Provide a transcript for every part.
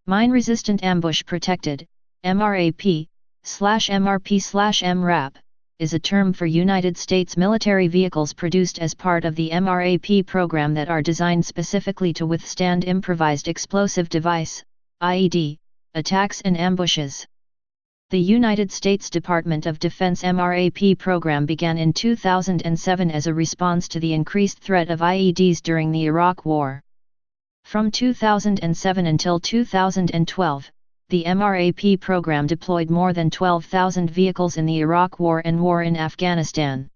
Mine-resistant ambush protected, MRAP/MRP/MRAP, is a term for United States military vehicles produced as part of the MRAP program that are designed specifically to withstand improvised explosive device, IED, attacks and ambushes. The United States Department of Defense MRAP program began in 2007 as a response to the increased threat of IEDs during the Iraq War. From 2007 until 2012, the MRAP program deployed more than 12,000 vehicles in the Iraq War and war in Afghanistan.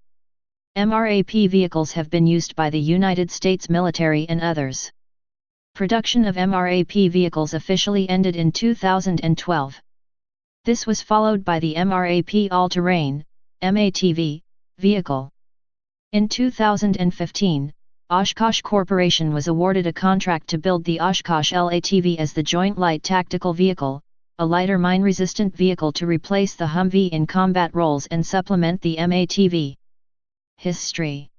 MRAP vehicles have been used by the United States military and others. Production of MRAP vehicles officially ended in 2012. This was followed by the MRAP all-terrain (MATV) vehicle. In 2015, Oshkosh Corporation was awarded a contract to build the Oshkosh LATV as the Joint Light Tactical Vehicle, a lighter mine-resistant vehicle to replace the Humvee in combat roles and supplement the MATV. History.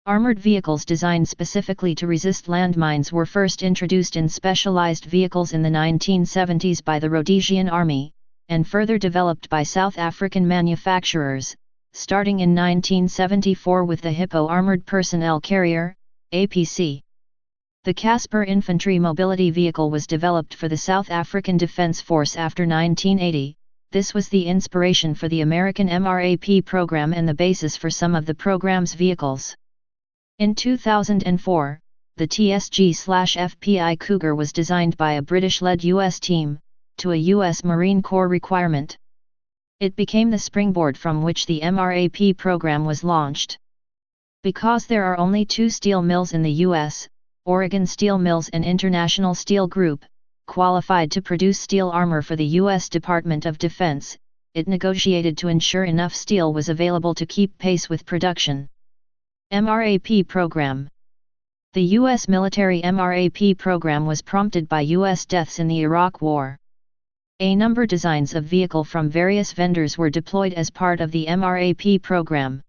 Armored vehicles designed specifically to resist landmines were first introduced in specialized vehicles in the 1970s by the Rhodesian Army, and further developed by South African manufacturers, starting in 1974 with the Hippo Armored Personnel Carrier, APC. The Casper Infantry Mobility Vehicle was developed for the South African Defence Force after 1980. This was the inspiration for the American MRAP program and the basis for some of the program's vehicles. In 2004, the TSG/FPI Cougar was designed by a British-led U.S. team, to a U.S. Marine Corps requirement. It became the springboard from which the MRAP program was launched. Because there are only 2 steel mills in the U.S., Oregon Steel Mills and International Steel Group, qualified to produce steel armor for the U.S. Department of Defense, it negotiated to ensure enough steel was available to keep pace with production. MRAP program. The U.S. military MRAP program was prompted by U.S. deaths in the Iraq War. A number of designs of vehicle from various vendors were deployed as part of the MRAP program.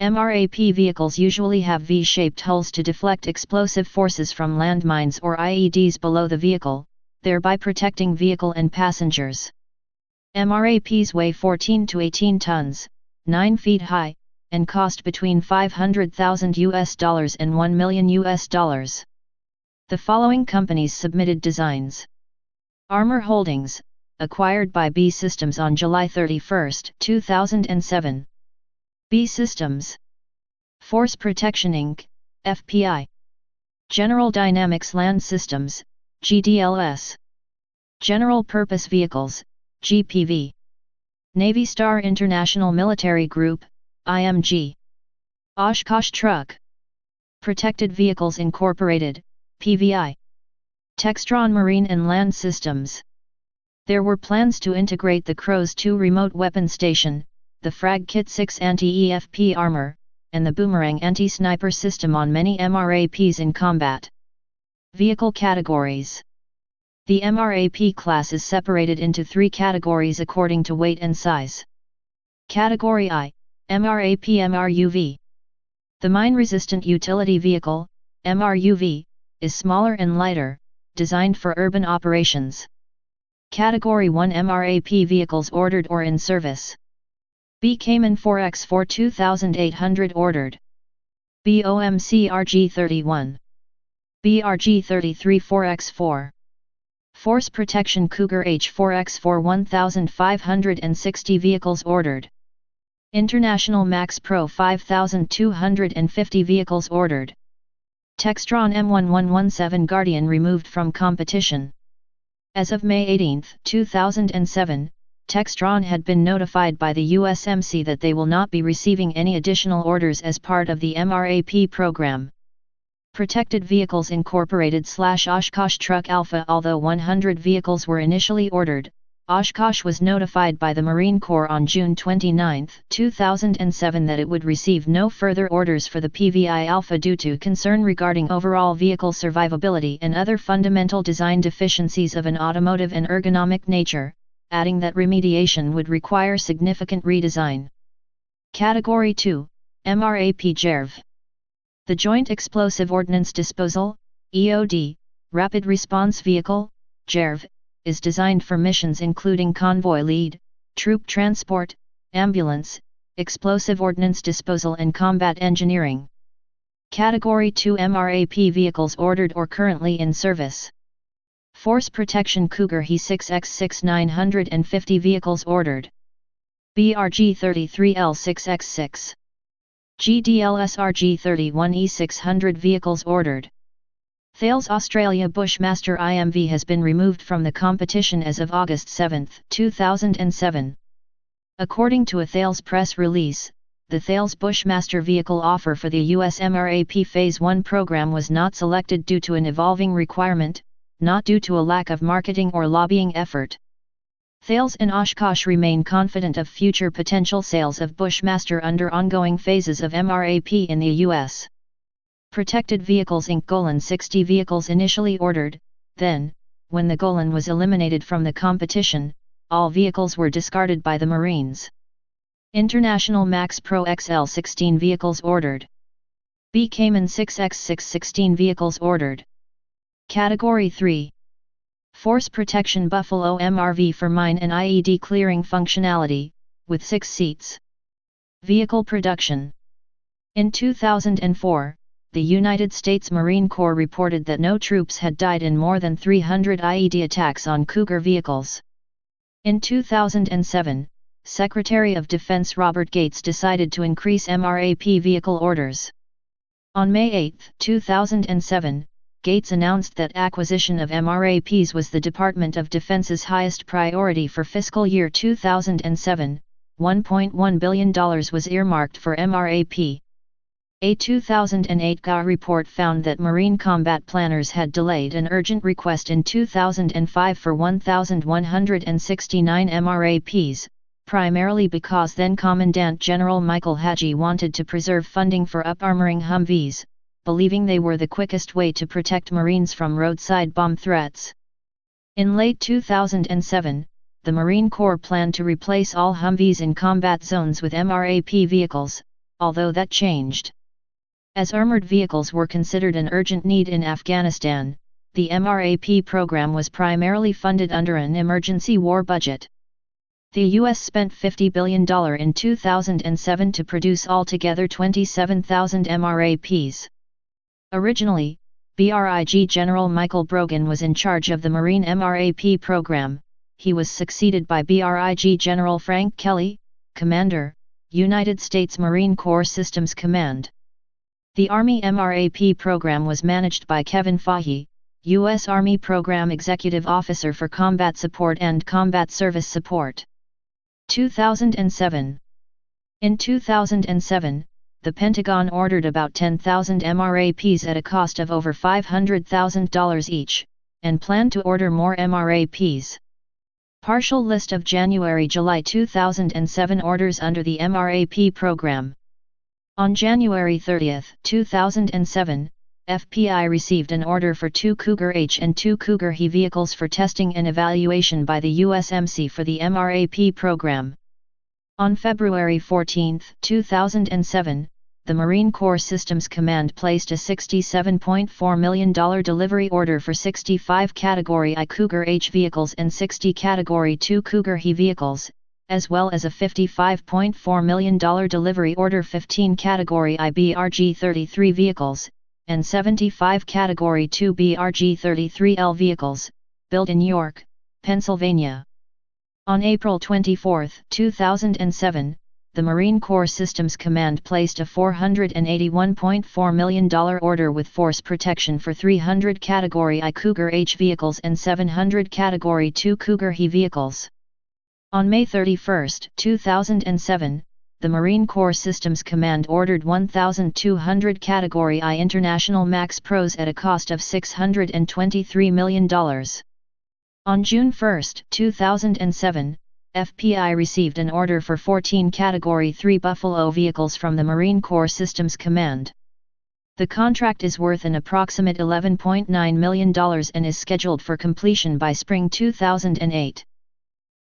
MRAP vehicles usually have V-shaped hulls to deflect explosive forces from landmines or IEDs below the vehicle, thereby protecting vehicle and passengers. MRAPs weigh 14 to 18 tons, 9 feet high, and cost between $500,000 and $1 million. The following companies submitted designs. Armor Holdings, acquired by B Systems on July 31, 2007. B Systems. Force Protection Inc., FPI. General Dynamics Land Systems, GDLS. General Purpose Vehicles, GPV. Navy Star International Military Group, IMG. Oshkosh Truck. Protected Vehicles Incorporated, PVI. Textron Marine and Land Systems. There were plans to integrate the Crow's 2 remote weapon station, the Frag Kit 6 anti-EFP armor, and the Boomerang anti-sniper system on many MRAPs in combat. Vehicle categories. The MRAP class is separated into 3 categories according to weight and size. Category I, MRAP MRUV. The Mine-Resistant Utility Vehicle, MRUV, is smaller and lighter, designed for urban operations. Category 1 MRAP vehicles ordered or in service. B Cayman 4X4 2800 ordered. BOMC RG31. BRG33 4X4. Force Protection Cougar H4X4 1560 vehicles ordered. International Max Pro 5250 vehicles ordered. Textron M1117 Guardian removed from competition. As of May 18, 2007, Textron had been notified by the USMC that they will not be receiving any additional orders as part of the MRAP program. Protected Vehicles Incorporated / Oshkosh Truck Alpha. Although 100 vehicles were initially ordered, Oshkosh was notified by the Marine Corps on June 29, 2007 that it would receive no further orders for the PVI Alpha due to concern regarding overall vehicle survivability and other fundamental design deficiencies of an automotive and ergonomic nature, adding that remediation would require significant redesign. Category 2, MRAP JERV. The Joint Explosive Ordnance Disposal, EOD, Rapid Response Vehicle, JERV, is designed for missions including convoy lead, troop transport, ambulance, explosive ordnance disposal and combat engineering. Category 2 MRAP vehicles ordered or currently in service. Force Protection Cougar He-6X6 950 vehicles ordered. BRG-33L6X6. GDLSRG-31E 600 vehicles ordered. Thales Australia Bushmaster IMV has been removed from the competition as of August 7, 2007. According to a Thales press release, the Thales Bushmaster vehicle offer for the US MRAP Phase 1 program was not selected due to an evolving requirement, not due to a lack of marketing or lobbying effort. Thales and Oshkosh remain confident of future potential sales of Bushmaster under ongoing phases of MRAP in the US. Protected Vehicles Inc. 60 vehicles initially ordered, then, when the Golan was eliminated from the competition, all vehicles were discarded by the Marines. International Max Pro XL 16 vehicles ordered. B Cayman 6X6 16 vehicles ordered. Category 3. Force Protection Buffalo MRV for mine and IED clearing functionality, with 6 seats. Vehicle production. In 2004, the United States Marine Corps reported that no troops had died in more than 300 IED attacks on Cougar vehicles. In 2007, Secretary of Defense Robert Gates decided to increase MRAP vehicle orders. On May 8, 2007, Gates announced that acquisition of MRAPs was the Department of Defense's highest priority for fiscal year 2007. $1.1 billion was earmarked for MRAP. A 2008 GA report found that Marine combat planners had delayed an urgent request in 2005 for 1,169 MRAPs, primarily because then Commandant General Michael Hajji wanted to preserve funding for up-armoring Humvees, believing they were the quickest way to protect Marines from roadside bomb threats. In late 2007, the Marine Corps planned to replace all Humvees in combat zones with MRAP vehicles, although that changed. As armored vehicles were considered an urgent need in Afghanistan, the MRAP program was primarily funded under an emergency war budget. The U.S. spent $50 billion in 2007 to produce altogether 27,000 MRAPs. Originally, BRIG General Michael Brogan was in charge of the Marine MRAP program. He was succeeded by BRIG General Frank Kelly, Commander, United States Marine Corps Systems Command. The Army MRAP program was managed by Kevin Fahey, U.S. Army Program Executive Officer for Combat Support and Combat Service Support. 2007. In 2007, the Pentagon ordered about 10,000 MRAPs at a cost of over $500,000 each, and planned to order more MRAPs. Partial list of January-July 2007 orders under the MRAP program. On January 30, 2007, FPI received an order for 2 Cougar H and 2 Cougar He vehicles for testing and evaluation by the USMC for the MRAP program. On February 14, 2007, the Marine Corps Systems Command placed a $67.4 million delivery order for 65 Category I Cougar H vehicles and 60 Category II Cougar He vehicles, as well as a $55.4 million delivery order 15 Category I BRG-33 vehicles, and 75 Category II BRG-33L vehicles, built in York, Pennsylvania. On April 24, 2007, the Marine Corps Systems Command placed a $481.4 million order with force protection for 300 Category I Cougar H vehicles and 700 Category II Cougar He vehicles. On May 31, 2007, the Marine Corps Systems Command ordered 1,200 Category I International Max Pros at a cost of $623 million. On June 1, 2007, FPI received an order for 14 Category III Buffalo vehicles from the Marine Corps Systems Command. The contract is worth an approximate $11.9 million and is scheduled for completion by spring 2008.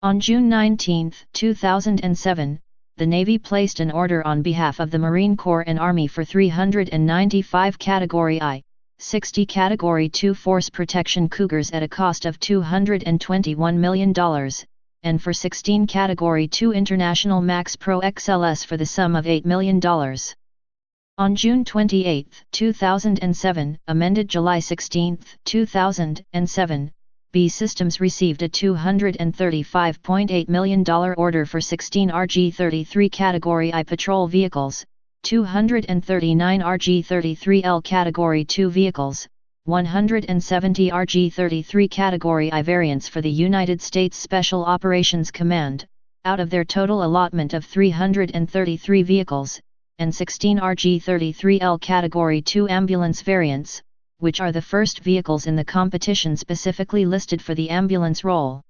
On June 19, 2007, the Navy placed an order on behalf of the Marine Corps and Army for 395 Category I, 60 Category 2 Force Protection Cougars at a cost of $221 million, and for 16 Category 2 International Max Pro XLS for the sum of $8 million. On June 28, 2007, amended July 16, 2007, B Systems received a $235.8 million order for 16 RG-33 Category I patrol vehicles, 239 RG-33L Category 2 vehicles, 170 RG-33 Category I variants for the United States Special Operations Command, out of their total allotment of 333 vehicles, and 16 RG-33L Category 2 ambulance variants, which are the first vehicles in the competition specifically listed for the ambulance role.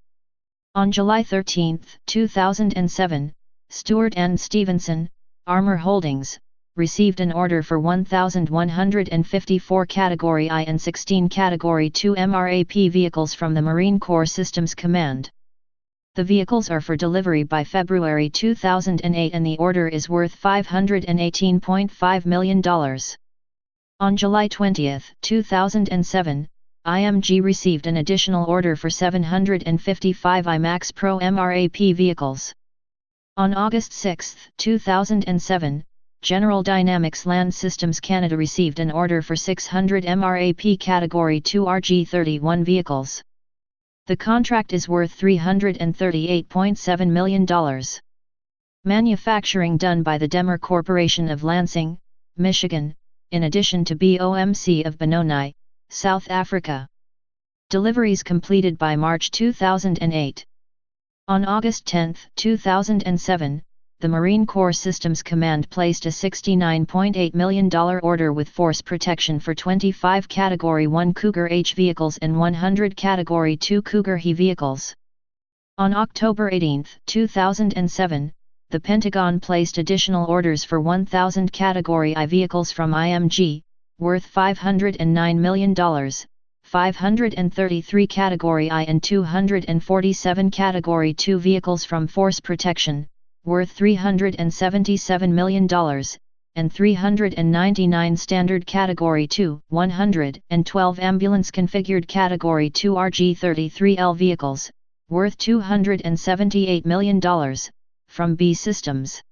On July 13, 2007, Stewart and Stevenson, Armor Holdings, received an order for 1,154 Category I and 16 Category 2 MRAP vehicles from the Marine Corps Systems Command. The vehicles are for delivery by February 2008 and the order is worth $518.5 million. On July 20, 2007, IMG received an additional order for 755 IMAX Pro MRAP vehicles. On August 6, 2007, General Dynamics Land Systems Canada received an order for 600 MRAP Category 2 RG-31 vehicles. The contract is worth $338.7 million. Manufacturing done by the Demer Corporation of Lansing, Michigan, in addition to BOMC of Benoni, South Africa. Deliveries completed by March 2008. On August 10, 2007, the Marine Corps Systems Command placed a $69.8 million order with force protection for 25 Category 1 Cougar H vehicles and 100 Category 2 Cougar He vehicles. On October 18, 2007, the Pentagon placed additional orders for 1,000 Category I vehicles from IMG, worth $509 million, 533 Category I and 247 Category 2 vehicles from Force Protection, worth $377 million, and 399 Standard Category 2, 112 Ambulance-configured Category 2 RG-33L vehicles, worth $278 million, from B Systems.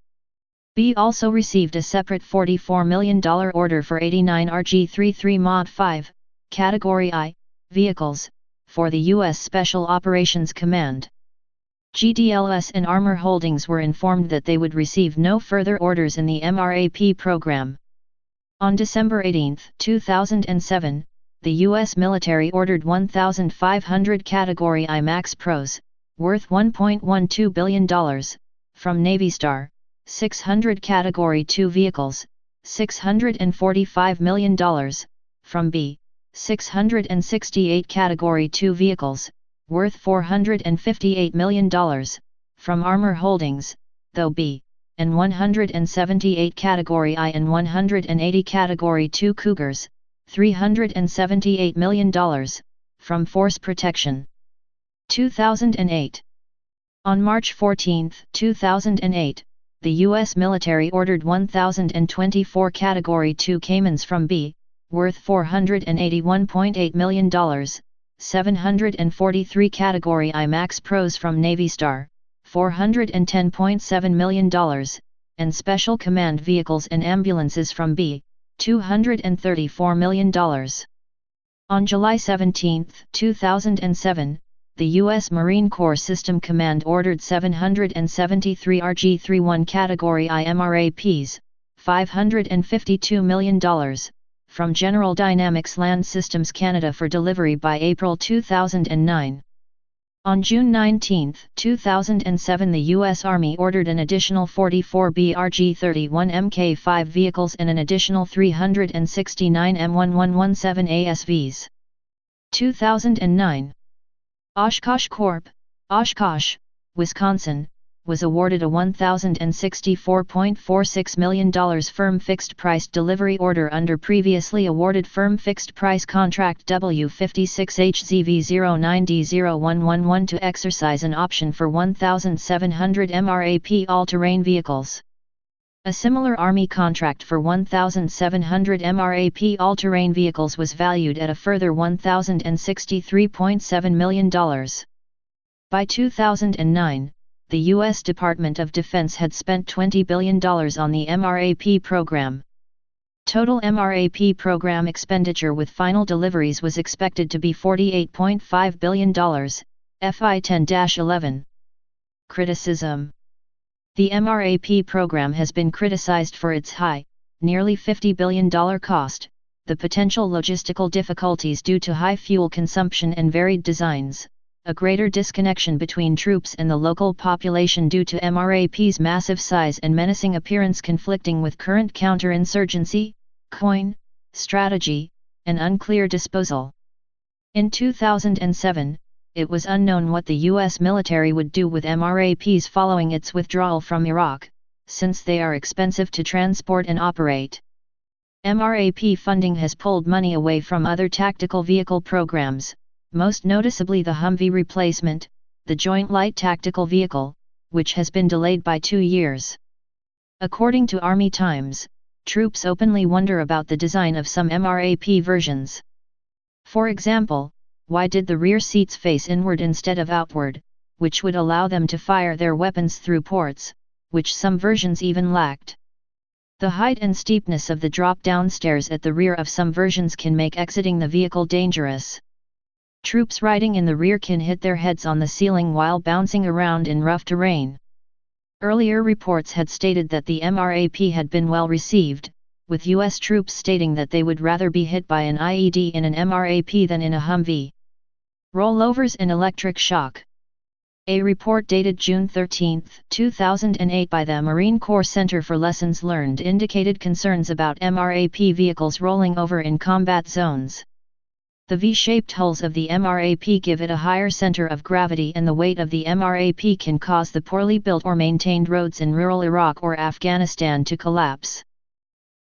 B also received a separate $44 million order for 89 RG-33 Mod 5, Category I, vehicles, for the U.S. Special Operations Command. GDLS and Armor Holdings were informed that they would receive no further orders in the MRAP program. On December 18, 2007, the U.S. military ordered 1,500 Category I Max Pros, worth $1.12 billion, from Navystar, 600 Category 2 vehicles, $645 million, from B, 668 Category 2 vehicles, worth $458 million, from Armor Holdings, though B, and 178 Category I and 180 Category 2 Cougars, $378 million, from Force Protection. 2008. On March 14, 2008, the U.S. military ordered 1,024 Category 2 Caymans from B, worth $481.8 million, 743 Category I Max Pros from Navystar, $410.7 million, and Special Command vehicles and ambulances from B, $234 million. On July 17, 2007, the U.S. Marine Corps System Command ordered 773 RG-31 Category I MRAPs, $552 million, from General Dynamics Land Systems Canada for delivery by April 2009. On June 19, 2007, the U.S. Army ordered an additional 44 BRG-31 Mk5 vehicles and an additional 369 M1117 ASVs. 2009. Oshkosh Corp., Oshkosh, Wisconsin, was awarded a $1,064.46 million firm fixed-price delivery order under previously awarded firm fixed-price contract W56HZV09D0111 to exercise an option for 1,700 MRAP all-terrain vehicles. A similar Army contract for 1,700 MRAP all-terrain vehicles was valued at a further $1,063.7 million. By 2009, the U.S. Department of Defense had spent $20 billion on the MRAP program. Total MRAP program expenditure with final deliveries was expected to be $48.5 billion, FY 10-11. Criticism. The MRAP program has been criticized for its high, nearly $50 billion cost, the potential logistical difficulties due to high fuel consumption and varied designs, a greater disconnection between troops and the local population due to MRAP's massive size and menacing appearance conflicting with current counterinsurgency, coin, strategy, and unclear disposal. In 2007, it was unknown what the U.S. military would do with MRAPs following its withdrawal from Iraq, since they are expensive to transport and operate. MRAP funding has pulled money away from other tactical vehicle programs, most noticeably the Humvee replacement, the Joint Light Tactical Vehicle, which has been delayed by 2 years. According to Army Times, troops openly wonder about the design of some MRAP versions. For example, why did the rear seats face inward instead of outward, which would allow them to fire their weapons through ports, which some versions even lacked? The height and steepness of the drop-down stairs at the rear of some versions can make exiting the vehicle dangerous. Troops riding in the rear can hit their heads on the ceiling while bouncing around in rough terrain. Earlier reports had stated that the MRAP had been well received, with U.S. troops stating that they would rather be hit by an IED in an MRAP than in a Humvee. Rollovers and electric shock. A report dated June 13, 2008 by the Marine Corps Center for Lessons Learned indicated concerns about MRAP vehicles rolling over in combat zones. The V-shaped hulls of the MRAP give it a higher center of gravity, and the weight of the MRAP can cause the poorly built or maintained roads in rural Iraq or Afghanistan to collapse.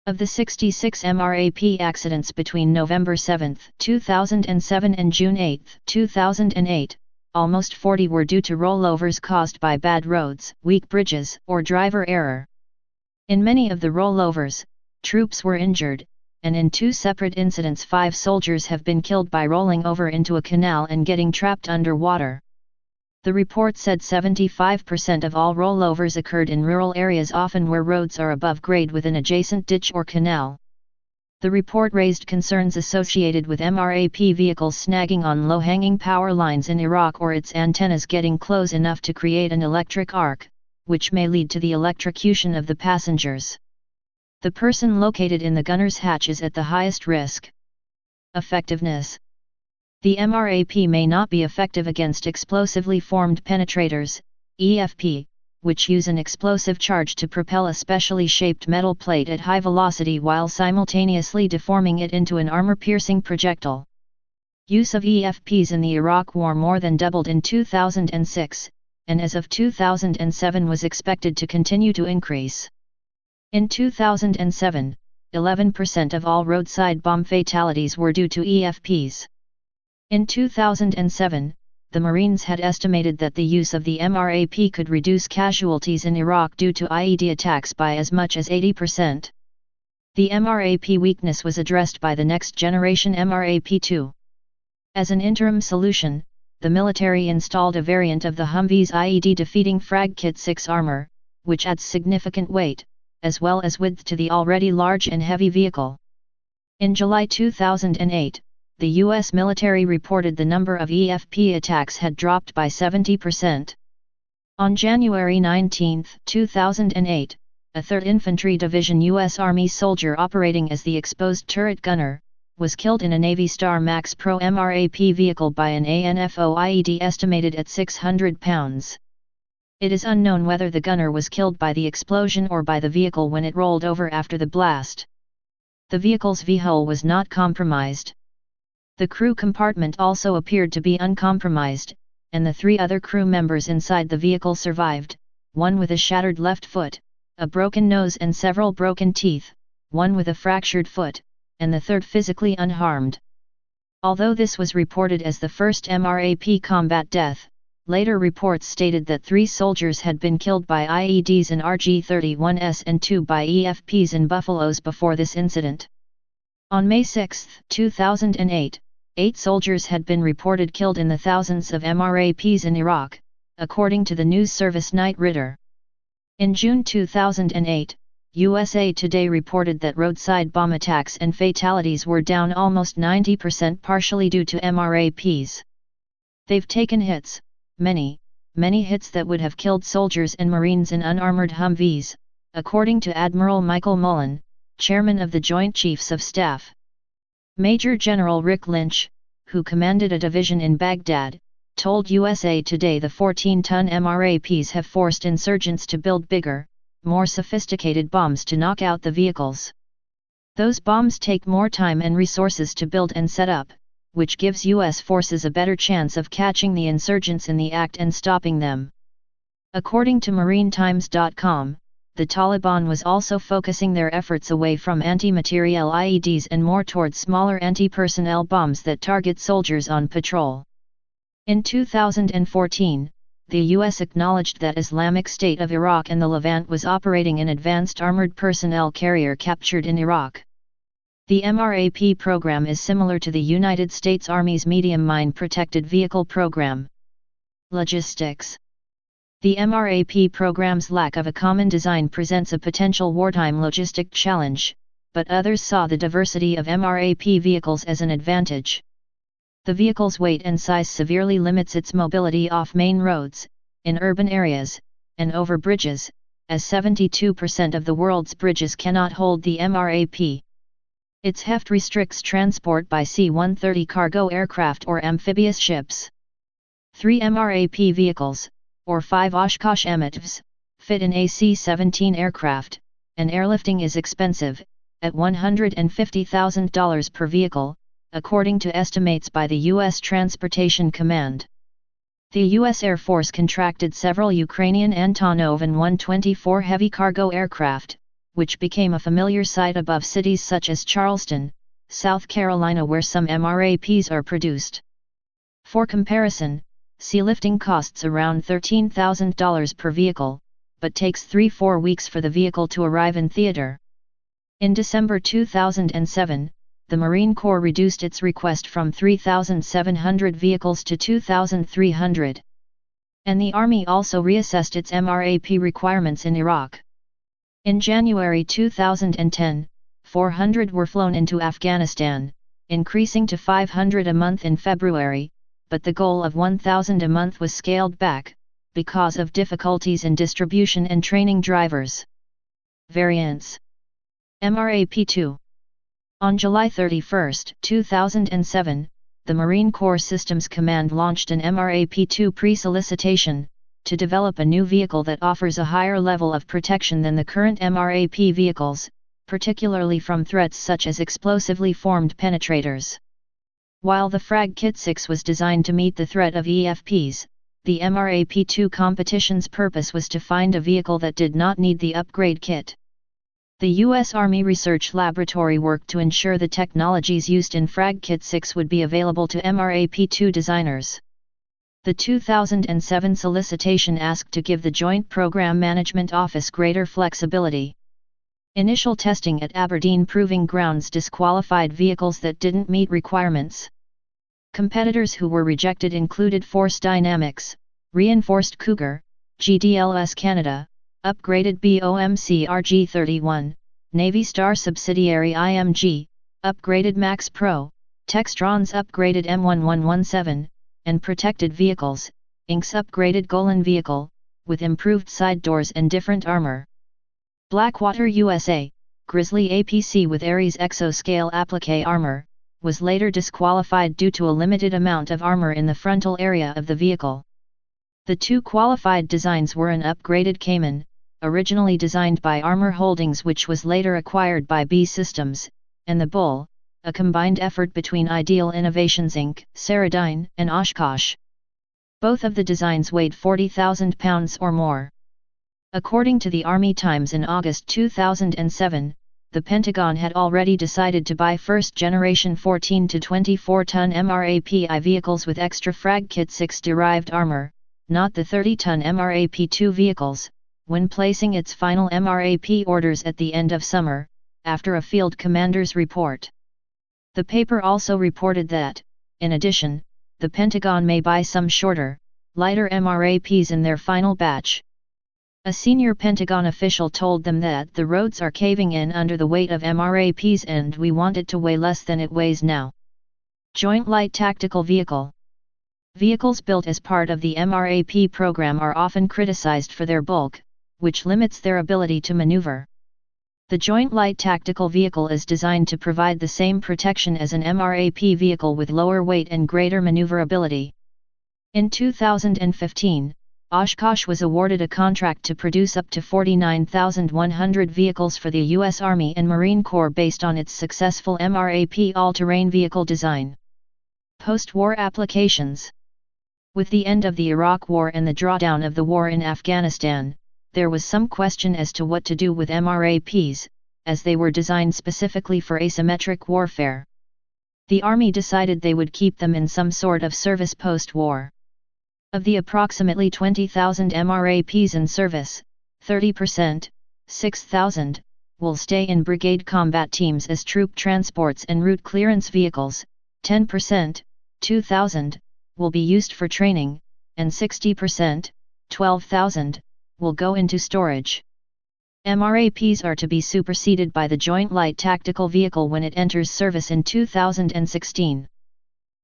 Of the 66 MRAP accidents between November 7, 2007 and June 8, 2008, almost 40 were due to rollovers caused by bad roads, weak bridges, or driver error. In many of the rollovers, troops were injured, and in 2 separate incidents 5 soldiers have been killed by rolling over into a canal and getting trapped underwater. The report said 75% of all rollovers occurred in rural areas, often where roads are above grade with an adjacent ditch or canal. The report raised concerns associated with MRAP vehicles snagging on low-hanging power lines in Iraq or its antennas getting close enough to create an electric arc, which may lead to the electrocution of the passengers. The person located in the gunner's hatch is at the highest risk. Effectiveness. The MRAP may not be effective against explosively formed penetrators, EFP, which use an explosive charge to propel a specially shaped metal plate at high velocity while simultaneously deforming it into an armor-piercing projectile. Use of EFPs in the Iraq War more than doubled in 2006, and as of 2007 was expected to continue to increase. In 2007, 11% of all roadside bomb fatalities were due to EFPs. In 2007, the Marines had estimated that the use of the MRAP could reduce casualties in Iraq due to IED attacks by as much as 80%. The MRAP weakness was addressed by the next generation MRAP-2. As an interim solution, the military installed a variant of the Humvee's IED-defeating Frag Kit 6 armor, which adds significant weight, as well as width to the already large and heavy vehicle. In July 2008, the U.S. military reported the number of EFP attacks had dropped by 70%. On January 19, 2008, a 3rd Infantry Division U.S. Army soldier operating as the exposed turret gunner, was killed in a Navy Star Max Pro MRAP vehicle by an ANFO IED estimated at 600 pounds. It is unknown whether the gunner was killed by the explosion or by the vehicle when it rolled over after the blast. The vehicle's V-hull was not compromised. The crew compartment also appeared to be uncompromised, and the 3 other crew members inside the vehicle survived, one with a shattered left foot, a broken nose and several broken teeth, one with a fractured foot, and the 3rd physically unharmed. Although this was reported as the first MRAP combat death, Later reports stated that 3 soldiers had been killed by IEDs in RG-31s and 2 by EFPs in Buffaloes before this incident. On May 6, 2008, 8 soldiers had been reported killed in the thousands of MRAPs in Iraq, according to the news service Night Ritter. In June 2008, USA Today reported that roadside bomb attacks and fatalities were down almost 90% partially due to MRAPs. They've taken hits, many hits that would have killed soldiers and Marines in unarmored Humvees, according to Admiral Michael Mullen, chairman of the Joint Chiefs of Staff. Major General Rick Lynch, who commanded a division in Baghdad, told USA Today the 14-ton MRAPs have forced insurgents to build bigger, more sophisticated bombs to knock out the vehicles. Those bombs take more time and resources to build and set up, which gives U.S. forces a better chance of catching the insurgents in the act and stopping them. According to MarineTimes.com, the Taliban was also focusing their efforts away from anti-materiel IEDs and more towards smaller anti-personnel bombs that target soldiers on patrol. In 2014, the U.S. acknowledged that Islamic State of Iraq and the Levant was operating an advanced armored personnel carrier captured in Iraq. The MRAP program is similar to the United States Army's Medium Mine Protected Vehicle program. Logistics. The MRAP program's lack of a common design presents a potential wartime logistic challenge, but others saw the diversity of MRAP vehicles as an advantage. The vehicle's weight and size severely limits its mobility off main roads, in urban areas, and over bridges, as 72% of the world's bridges cannot hold the MRAP. Its heft restricts transport by C-130 cargo aircraft or amphibious ships. 3 MRAP vehicles, or 5 Oshkosh MTVs, fit in a C-17 aircraft, and airlifting is expensive, at $150,000 per vehicle, according to estimates by the U.S. Transportation Command. The U.S. Air Force contracted several Ukrainian Antonov An-124 heavy cargo aircraft, which became a familiar sight above cities such as Charleston, South Carolina, where some MRAPs are produced. For comparison, sea lifting costs around $13,000 per vehicle, but takes 3-4 weeks for the vehicle to arrive in theater. In December 2007, the Marine Corps reduced its request from 3,700 vehicles to 2,300. And the Army also reassessed its MRAP requirements in Iraq. In January 2010, 400 were flown into Afghanistan, increasing to 500 a month in February, but the goal of 1,000 a month was scaled back, because of difficulties in distribution and training drivers. Variants. MRAP-2. On July 31, 2007, the Marine Corps Systems Command launched an MRAP-2 pre-solicitation, to develop a new vehicle that offers a higher level of protection than the current MRAP vehicles, particularly from threats such as explosively formed penetrators. While the Frag Kit 6 was designed to meet the threat of EFPs, the MRAP-2 competition's purpose was to find a vehicle that did not need the upgrade kit. The U.S. Army Research Laboratory worked to ensure the technologies used in Frag Kit 6 would be available to MRAP-2 designers. The 2007 solicitation asked to give the Joint Program Management Office greater flexibility. Initial testing at Aberdeen Proving Grounds disqualified vehicles that didn't meet requirements. Competitors who were rejected included Force Dynamics, Reinforced Cougar, GDLS Canada, Upgraded BOMC RG-31, Navy Star subsidiary IMG, Upgraded Max Pro, Textron's Upgraded M1117, and Protected Vehicles, Inc.'s Upgraded Golan vehicle, with improved side doors and different armor. Blackwater USA, Grizzly APC with Ares Exoscale applique armor, was later disqualified due to a limited amount of armor in the frontal area of the vehicle. The 2 qualified designs were an upgraded Cayman, originally designed by Armor Holdings which was later acquired by B Systems, and the Bull, a combined effort between Ideal Innovations Inc., Ceradyne, and Oshkosh. Both of the designs weighed 40,000 pounds or more. According to the Army Times in August 2007, the Pentagon had already decided to buy first-generation 14 to 24-ton MRAP-I vehicles with extra Frag Kit 6 derived armor, not the 30-ton MRAP-2 vehicles, when placing its final MRAP orders at the end of summer, after a field commander's report. The paper also reported that, in addition, the Pentagon may buy some shorter, lighter MRAPs in their final batch. A senior Pentagon official told them that the roads are caving in under the weight of MRAPs and we want it to weigh less than it weighs now. Joint Light Tactical Vehicle. Vehicles built as part of the MRAP program are often criticized for their bulk, which limits their ability to maneuver. The Joint Light Tactical Vehicle is designed to provide the same protection as an MRAP vehicle with lower weight and greater maneuverability. In 2015, Oshkosh was awarded a contract to produce up to 49,100 vehicles for the U.S. Army and Marine Corps based on its successful MRAP all-terrain vehicle design. Post-war applications. With the end of the Iraq War and the drawdown of the war in Afghanistan, there was some question as to what to do with MRAPs, as they were designed specifically for asymmetric warfare. The Army decided they would keep them in some sort of service post-war. Of the approximately 20,000 MRAPs in service, 30%, 6,000, will stay in brigade combat teams as troop transports and route clearance vehicles, 10%, 2,000, will be used for training, and 60%, 12,000, will go into storage. MRAPs are to be superseded by the Joint Light Tactical Vehicle when it enters service in 2016.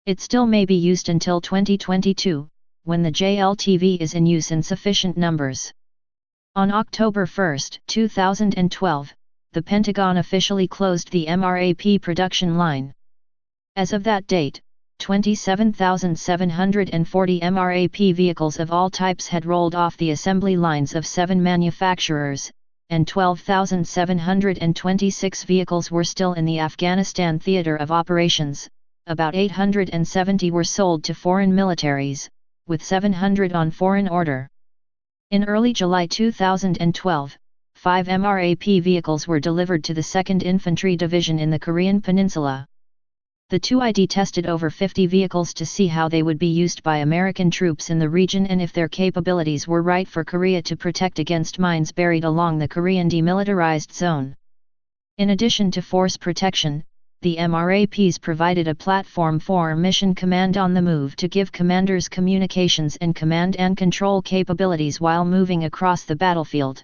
It still may be used until 2022, when the JLTV is in use in sufficient numbers. On October 1, 2012, the Pentagon officially closed the MRAP production line. As of that date, 27,740 MRAP vehicles of all types had rolled off the assembly lines of 7 manufacturers, and 12,726 vehicles were still in the Afghanistan theater of operations. About 870 were sold to foreign militaries, with 700 on foreign order. In early July 2012, 5 MRAP vehicles were delivered to the 2nd Infantry Division in the Korean Peninsula. The 2ID tested over 50 vehicles to see how they would be used by American troops in the region and if their capabilities were right for Korea to protect against mines buried along the Korean demilitarized zone. In addition to force protection, the MRAPs provided a platform for mission command on the move to give commanders communications and command and control capabilities while moving across the battlefield.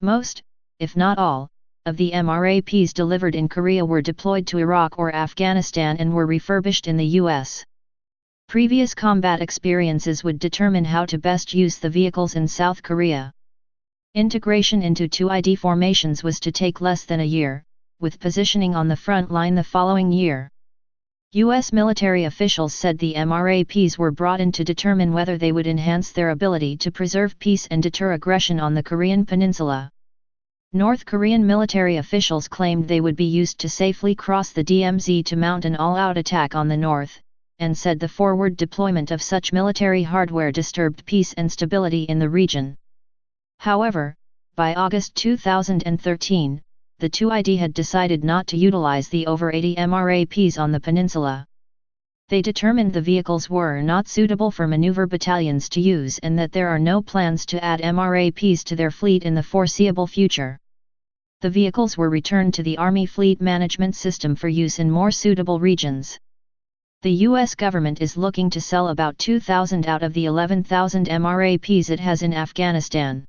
Most, if not all, of the MRAPs delivered in Korea were deployed to Iraq or Afghanistan and were refurbished in the U.S. Previous combat experiences would determine how to best use the vehicles in South Korea. Integration into 2ID formations was to take less than a year, with positioning on the front line the following year. U.S. military officials said the MRAPs were brought in to determine whether they would enhance their ability to preserve peace and deter aggression on the Korean Peninsula. North Korean military officials claimed they would be used to safely cross the DMZ to mount an all-out attack on the north, and said the forward deployment of such military hardware disturbed peace and stability in the region. However, by August 2013, the 2ID had decided not to utilize the over 80 MRAPs on the peninsula. They determined the vehicles were not suitable for maneuver battalions to use and that there are no plans to add MRAPs to their fleet in the foreseeable future. The vehicles were returned to the Army Fleet Management System for use in more suitable regions. The U.S. government is looking to sell about 2,000 out of the 11,000 MRAPs it has in Afghanistan.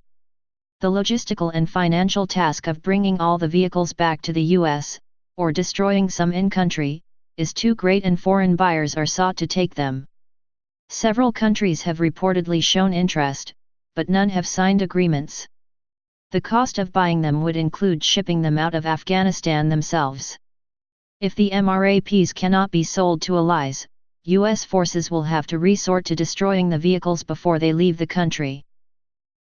The logistical and financial task of bringing all the vehicles back to the U.S., or destroying some in-country, is too great and foreign buyers are sought to take them. Several countries have reportedly shown interest, but none have signed agreements. The cost of buying them would include shipping them out of Afghanistan themselves. If the MRAPs cannot be sold to allies, U.S. forces will have to resort to destroying the vehicles before they leave the country.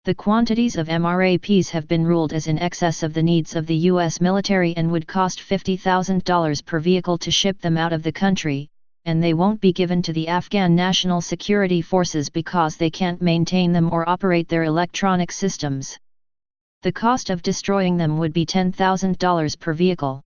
The quantities of MRAPs have been ruled as in excess of the needs of the U.S. military and would cost $50,000 per vehicle to ship them out of the country, and they won't be given to the Afghan National Security Forces because they can't maintain them or operate their electronic systems. The cost of destroying them would be $10,000 per vehicle.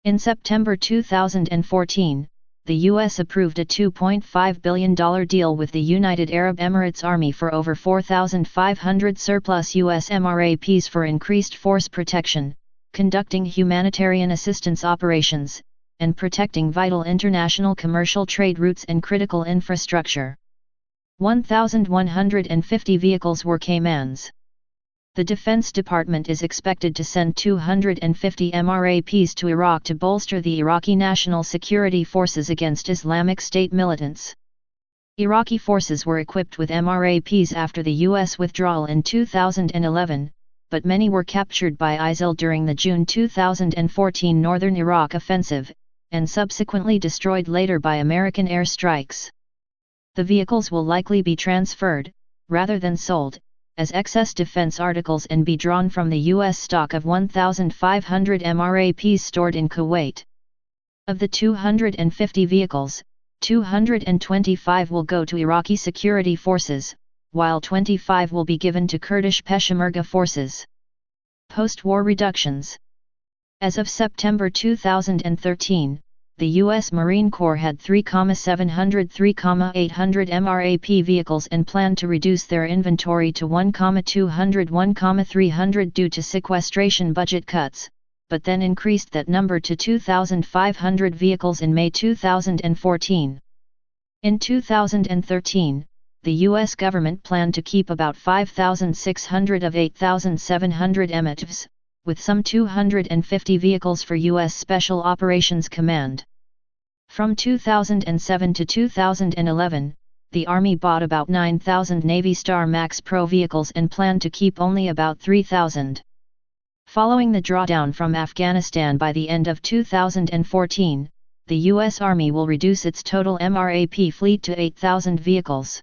In September 2014, the U.S. approved a $2.5 billion deal with the United Arab Emirates Army for over 4,500 surplus U.S. MRAPs for increased force protection, conducting humanitarian assistance operations, and protecting vital international commercial trade routes and critical infrastructure. 1,150 vehicles were Caymans. The Defense Department is expected to send 250 MRAPs to Iraq to bolster the Iraqi National Security Forces against Islamic State militants. Iraqi forces were equipped with MRAPs after the U.S. withdrawal in 2011, but many were captured by ISIL during the June 2014 northern Iraq offensive, and subsequently destroyed later by American airstrikes. The vehicles will likely be transferred, rather than sold, as excess defense articles and be drawn from the U.S. stock of 1,500 MRAPs stored in Kuwait. Of the 250 vehicles, 225 will go to Iraqi security forces, while 25 will be given to Kurdish Peshmerga forces. Post-war reductions. As of September 2013, the U.S. Marine Corps had 3,700 3,800 MRAP vehicles and planned to reduce their inventory to 1,200 1,300 due to sequestration budget cuts, but then increased that number to 2,500 vehicles in May 2014. In 2013, the U.S. government planned to keep about 5,600 of 8,700 MRAPs, with some 250 vehicles for U.S. Special Operations Command. From 2007 to 2011, the Army bought about 9,000 Navy Star Max Pro vehicles and planned to keep only about 3,000. Following the drawdown from Afghanistan by the end of 2014, the U.S. Army will reduce its total MRAP fleet to 8,000 vehicles.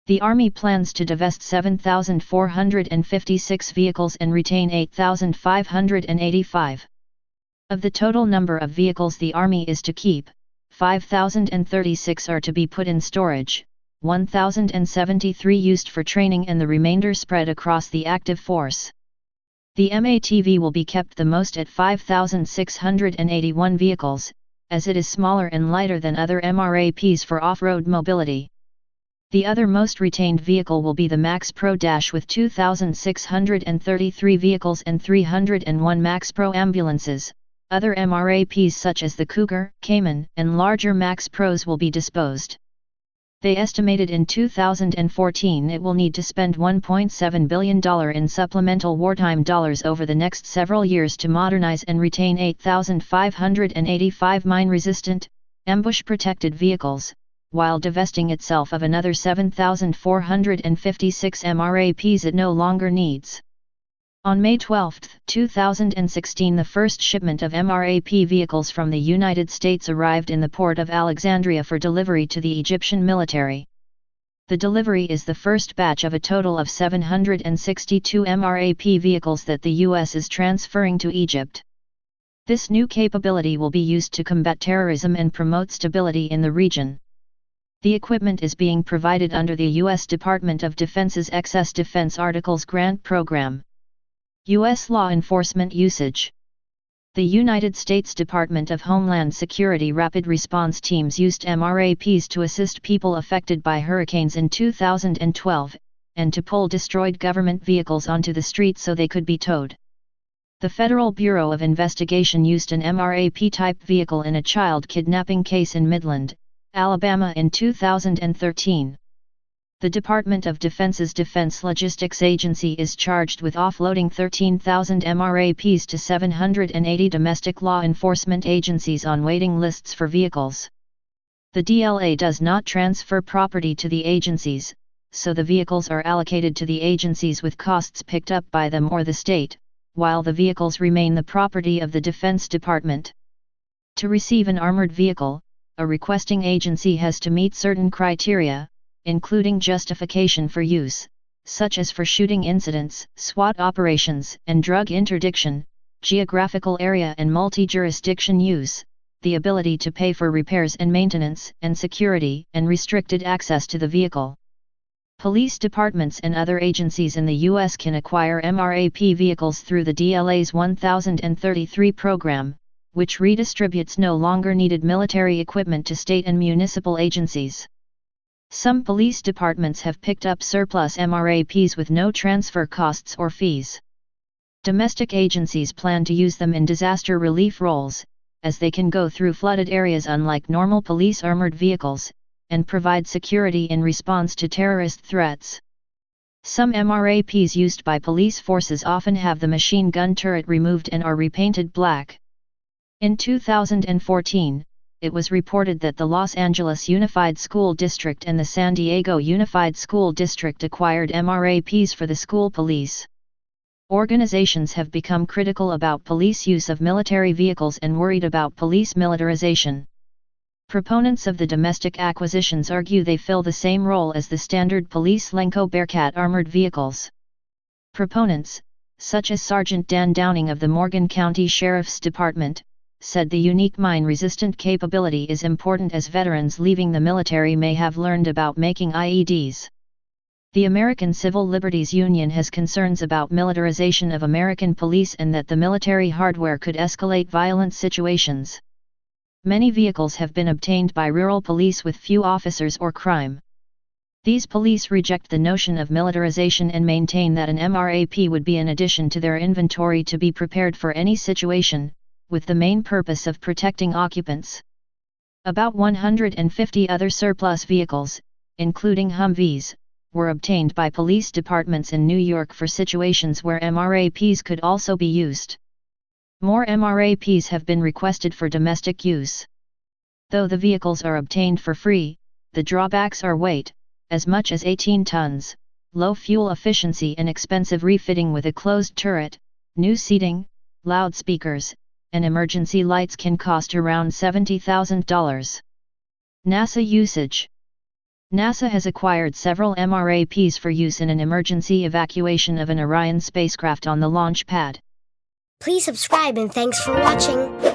The Army plans to divest 7,456 vehicles and retain 8,585. Of the total number of vehicles the Army is to keep, 5,036 are to be put in storage, 1,073 used for training and the remainder spread across the active force. The MATV will be kept the most at 5,681 vehicles, as it is smaller and lighter than other MRAPs for off-road mobility. The other most retained vehicle will be the Max Pro Dash with 2,633 vehicles and 301 Max Pro ambulances. Other MRAPs such as the Cougar, Cayman, and larger Max Pros will be disposed. They estimated in 2014 it will need to spend $1.7 billion in supplemental wartime dollars over the next several years to modernize and retain 8,585 mine-resistant, ambush-protected vehicles, while divesting itself of another 7,456 MRAPs it no longer needs. On May 12, 2016, the first shipment of MRAP vehicles from the United States arrived in the port of Alexandria for delivery to the Egyptian military. The delivery is the first batch of a total of 762 MRAP vehicles that the U.S. is transferring to Egypt. This new capability will be used to combat terrorism and promote stability in the region. The equipment is being provided under the U.S. Department of Defense's Excess Defense Articles Grant Program. U.S. law enforcement usage. The United States Department of Homeland Security Rapid Response Teams used MRAPs to assist people affected by hurricanes in 2012, and to pull destroyed government vehicles onto the street so they could be towed. The Federal Bureau of Investigation used an MRAP-type vehicle in a child kidnapping case in Midland, Alabama in 2013. The Department of Defense's Defense Logistics Agency is charged with offloading 13,000 MRAPs to 780 domestic law enforcement agencies on waiting lists for vehicles. The DLA does not transfer property to the agencies, so the vehicles are allocated to the agencies with costs picked up by them or the state, while the vehicles remain the property of the Defense Department. To receive an armored vehicle, a requesting agency has to meet certain criteria, including justification for use, such as for shooting incidents, SWAT operations, and drug interdiction, geographical area and multi-jurisdiction use, the ability to pay for repairs and maintenance, and security and restricted access to the vehicle. Police departments and other agencies in the U.S. can acquire MRAP vehicles through the DLA's 1033 program, which redistributes no longer needed military equipment to state and municipal agencies. Some police departments have picked up surplus MRAPs with no transfer costs or fees. Domestic agencies plan to use them in disaster relief roles, as they can go through flooded areas unlike normal police armored vehicles, and provide security in response to terrorist threats. Some MRAPs used by police forces often have the machine gun turret removed and are repainted black. In 2014, it was reported that the Los Angeles Unified School District and the San Diego Unified School District acquired MRAPs for the school police. Organizations have become critical about police use of military vehicles and worried about police militarization. Proponents of the domestic acquisitions argue they fill the same role as the standard police Lenco Bearcat armored vehicles. Proponents, such as Sergeant Dan Downing of the Morgan County Sheriff's Department, said the unique mine-resistant capability is important as veterans leaving the military may have learned about making IEDs. The American Civil Liberties Union has concerns about militarization of American police and that the military hardware could escalate violent situations. Many vehicles have been obtained by rural police with few officers or crime. These police reject the notion of militarization and maintain that an MRAP would be an addition to their inventory to be prepared for any situation, with the main purpose of protecting occupants. About 150 other surplus vehicles, including Humvees, were obtained by police departments in New York for situations where MRAPs could also be used. More MRAPs have been requested for domestic use. Though the vehicles are obtained for free, the drawbacks are weight, as much as 18 tons, low fuel efficiency and expensive refitting with a closed turret, new seating, loudspeakers, and emergency lights can cost around $70,000. NASA usage. NASA has acquired several MRAPs for use in an emergency evacuation of an Orion spacecraft on the launch pad. Please subscribe and thanks for watching.